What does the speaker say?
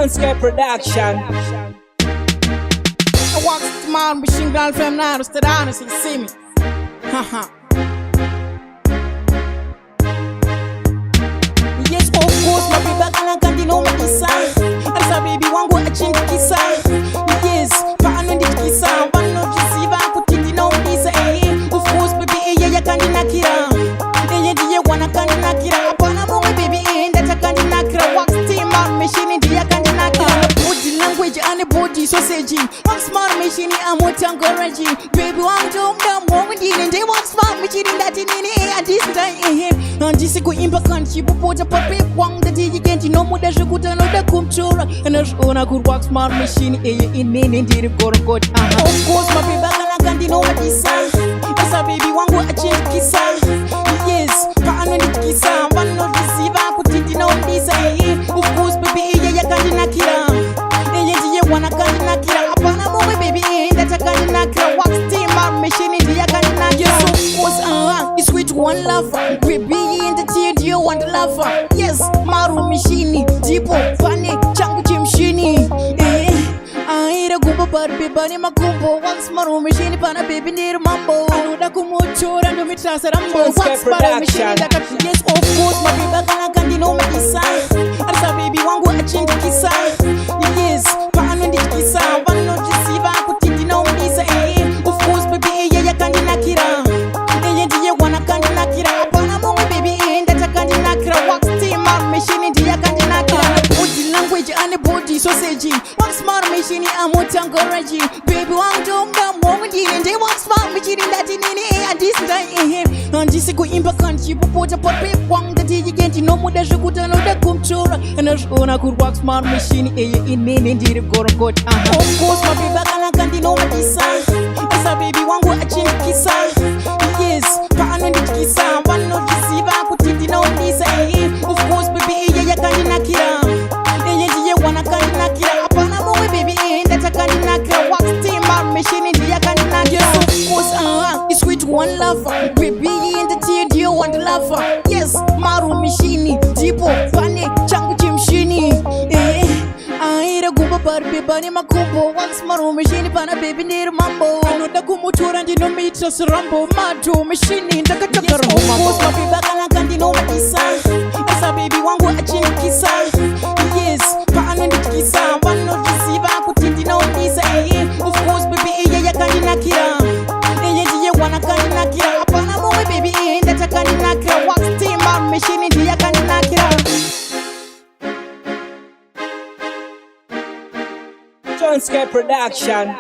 Johnsky Production. I walk to my machine gun from now to stay down and see me. Haha. Yes, of course, my baby can continue my kisa. And so baby wangu achinda kisa. Yes, paano ndi kisa. Wano kisiva kutindi no kisa. Of course, baby, yeah, kandi nakira. Ndiye wana kandi nakira. Apana mungu baby, ndata kandi nakira. Wax team on machine ndiye kandi nakira. Body language and body sausage. Wax smart machine amotangoraji. Baby wangu mdamu ndine ndiye wax smart machine ndati nini this time. Andisi kuimba kanchi popota papi wanga ndiye genti no muda shikuta no da kumchura. Anashona ku wax smart machine inini ndiye gorgot. Of course my baby kana kandi no kisa. Asa baby wangu achinda kisa. Yes, paano ndi kisa. Wano disiva kutindi no ndisa. Of course baby yeah kandi nakira. Ndiye wana kandi nakira. Apana mungu baby ndata kandi nakira. Wax team on machine ndiye kandi nakira. Yes, of course it's with one lover. Baby in the tear do you want the lover? Yes, maru machine tipo pane changu chimshini. Aira gumbo barbe bani makumbo. Wax maru machine pana baby ndir mambo. Anuda kumuchora ndo mitrasa rambo. Wax maru machine dakati. Yes, of course my baby kana kandi no makisa. Arsa baby wangu achinda kisa. Yes, paano ndi kisa. Wano jisiva kutindi no misa. Of course baby yeah kandi nakira. Ndiye wana kandi nakira. Apana mungu baby ndata kandi nakira. Wax team on machine ndiye kandi nakira. Body language and body sausage. Wax smart machine amotangoraji. Baby wangu mdamu ndine ndiye wax smart machine ndati nini this time. Andisi kuimba kanchi popota papi wanga ndiye genti no muda shikuta no da kumchura. Anashona ku wax smart machine inini ndiye gorgot. Of course my baby kana kandi no kisa. Asa baby wangu achinda kisa. Yes, paano ndi kisa. Wano disiva kutindi no ndisa. Of course baby yeah kandi nakira. Ndiye wana kandi nakira. Apana mungu baby ndata kandi nakira. Wax team on machine ndiye kandi nakira. Yes, of course it's with one lover. Baby in the tear do you want the lover? Yes, maru machine tipo pane changu chimshini. Aira gumbo barbe bani makumbo. Wax maru machine pana baby ndir mambo. Anuda kumuchora ndino mitrasa rambo. Maru machine ndakataka rambo. Yes, of course my baby kana kandi no kisa. Asa baby wangu achinda kisa. Yes, paano ndi kisa. Wano disiva kutindi no kisa. Of course baby yeah kandi nakira. Ndiye wana kandi nakira. Apana mungu baby ndata kandi nakira. Wax team on machine ndiye kandi nakira. Johnsky Production.